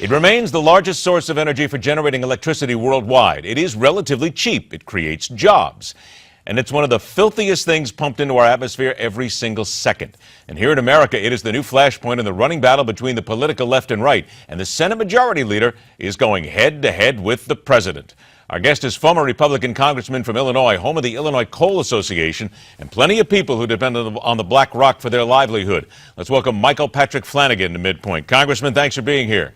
It remains the largest source of energy for generating electricity worldwide. It is relatively cheap. It creates jobs. And it's one of the filthiest things pumped into our atmosphere every single second. And here in America, it is the new flashpoint in the running battle between the political left and right. And the Senate Majority Leader is going head-to-head with the president. Our guest is former Republican Congressman from Illinois, home of the Illinois Coal Association, and plenty of people who depend on the Black Rock for their livelihood. Let's welcome Patrick Flanagan to MidPoint. Congressman, thanks for being here.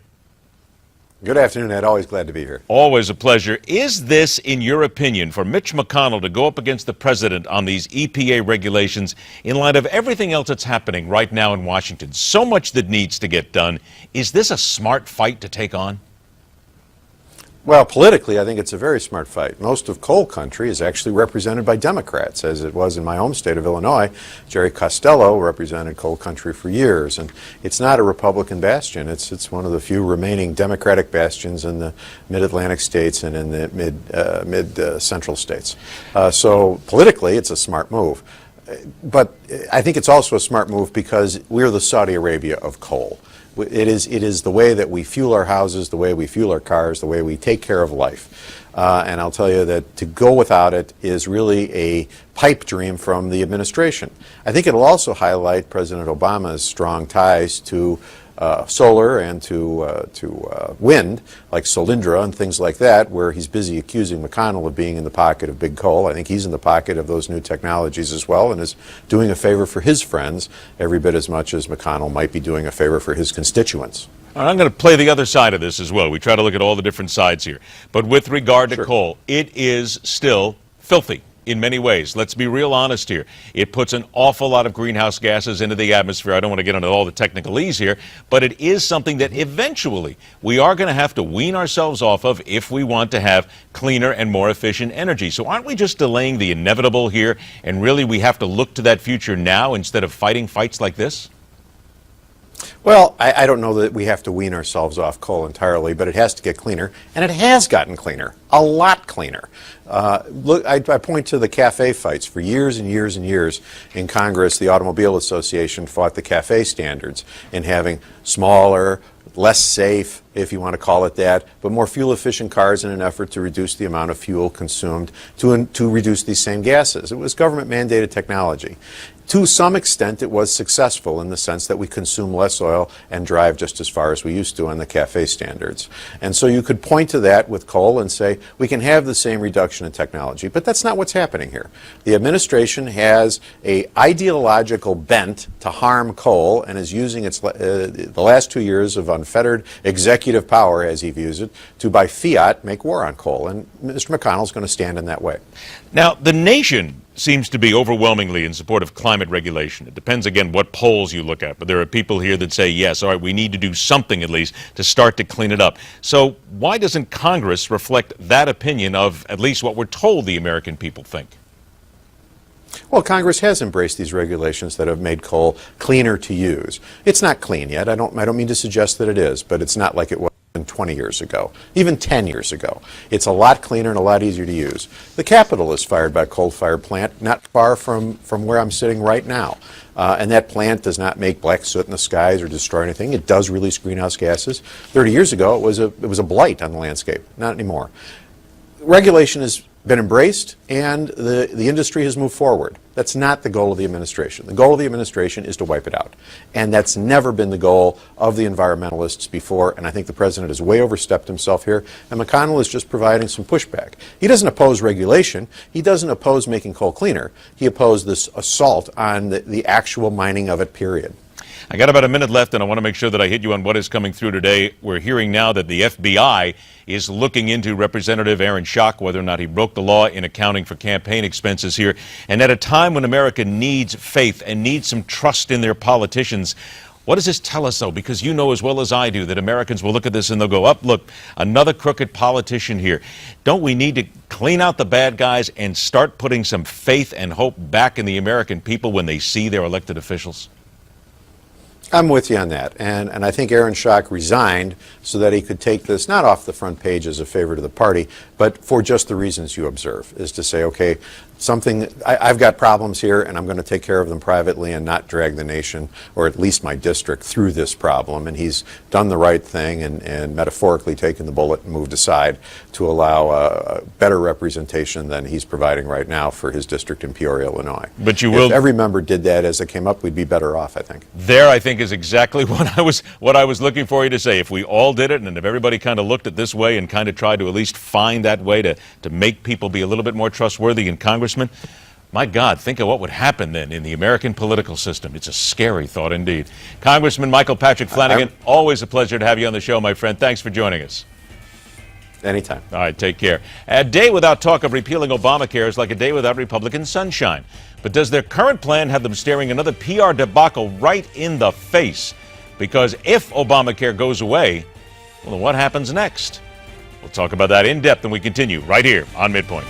Good afternoon, Ed. Always glad to be here. Always a pleasure. Is this, in your opinion, for Mitch McConnell to go up against the president on these EPA regulations in light of everything else that's happening right now in Washington? So much that needs to get done. Is this a smart fight to take on? Well, politically, I think it's a very smart fight. Most of coal country is actually represented by Democrats, as it was in my home state of Illinois. Jerry Costello represented coal country for years, and it's not a Republican bastion. It's one of the few remaining Democratic bastions in the mid-Atlantic states and in the mid-central states. So politically, it's a smart move. But I think it's also a smart move because we're the Saudi Arabia of coal. It is the way that we fuel our houses, the way we fuel our cars, the way we take care of life. And I'll tell you that to go without it is really a pipe dream from the administration. I think it'll also highlight President Obama's strong ties to solar and to wind, like Solindra and things like that, where he's busy accusing McConnell of being in the pocket of big coal. I think he's in the pocket of those new technologies as well and is doing a favor for his friends every bit as much as McConnell might be doing a favor for his constituents. I'm going to play the other side of this as well. We try to look at all the different sides here. But with regard to coal, it is still filthy in many ways. Let's be real honest here. It puts an awful lot of greenhouse gases into the atmosphere. I don't want to get into all the technicalese here, but it is something that eventually we are going to have to wean ourselves off of if we want to have cleaner and more efficient energy. So aren't we just delaying the inevitable here, and really we have to look to that future now instead of fighting fights like this? Well, I don't know that we have to wean ourselves off coal entirely, but it has to get cleaner, and it has gotten cleaner, a lot cleaner. Look, I point to the CAFE fights. For years and years and years in Congress, the Automobile Association fought the CAFE standards in having smaller, less safe, if you want to call it that, but more fuel-efficient cars in an effort to reduce the amount of fuel consumed to reduce these same gases. It was government-mandated technology. To some extent, it was successful in the sense that we consume less oil and drive just as far as we used to on the CAFE standards. And so you could point to that with coal and say, we can have the same reduction in technology. But that's not what's happening here. The administration has an ideological bent to harm coal and is using the last 2 years of unfettered executive power, as he views it, to, by fiat, make war on coal. And Mr. McConnell is going to stand in that way. Now, the nation seems to be overwhelmingly in support of climate regulation. It depends, again, what polls you look at. But there are people here that say, yes, all right, we need to do something at least to start to clean it up. So why doesn't Congress reflect that opinion of at least what we're told the American people think? Well, Congress has embraced these regulations that have made coal cleaner to use. It's not clean yet. I don't mean to suggest that it is, but it's not like it was 20 years ago, even 10 years ago. It's a lot cleaner and a lot easier to use. The Capitol is fired by a coal-fired plant not far from where I'm sitting right now. And that plant does not make black soot in the skies or destroy anything. It does release greenhouse gases. 30 years ago, it was a blight on the landscape. Not anymore. Regulation has been embraced, and the industry has moved forward. That's not the goal of the administration. The goal of the administration is to wipe it out. And that's never been the goal of the environmentalists before, and I think the president has way overstepped himself here, and McConnell is just providing some pushback. He doesn't oppose regulation. He doesn't oppose making coal cleaner. He opposed this assault on the actual mining of it, period. I got about a minute left, and I want to make sure that I hit you on what is coming through today. We're hearing now that the FBI is looking into Representative Aaron Schock, whether or not he broke the law in accounting for campaign expenses here. And at a time when America needs faith and needs some trust in their politicians, what does this tell us, though? Because you know as well as I do that Americans will look at this and they'll go, up, look, another crooked politician here. Don't we need to clean out the bad guys and start putting some faith and hope back in the American people when they see their elected officials? I'm with you on that, and I think Aaron Schock resigned so that he could take this not off the front page as a favor to the party, but for just the reasons you observe, is to say, okay, I've got problems here, and I'm going to take care of them privately and not drag the nation, or at least my district, through this problem. And he's done the right thing and metaphorically taken the bullet and moved aside to allow a better representation than he's providing right now for his district in Peoria, Illinois. But if every member did that as it came up, we'd be better off, I think. There, I think, is exactly what I was looking for you to say. If we all did it, and if everybody kind of looked at this way and kind of tried to at least find that way to make people be a little bit more trustworthy in Congressman, my God, think of what would happen then in the American political system. It's a scary thought indeed. Congressman Michael Patrick Flanagan, always a pleasure to have you on the show, my friend. Thanks for joining us. Anytime. All right, take care. A day without talk of repealing Obamacare is like a day without Republican sunshine. But does their current plan have them staring another PR debacle right in the face? Because if Obamacare goes away, well, then what happens next? We'll talk about that in depth when we continue right here on MidPoint.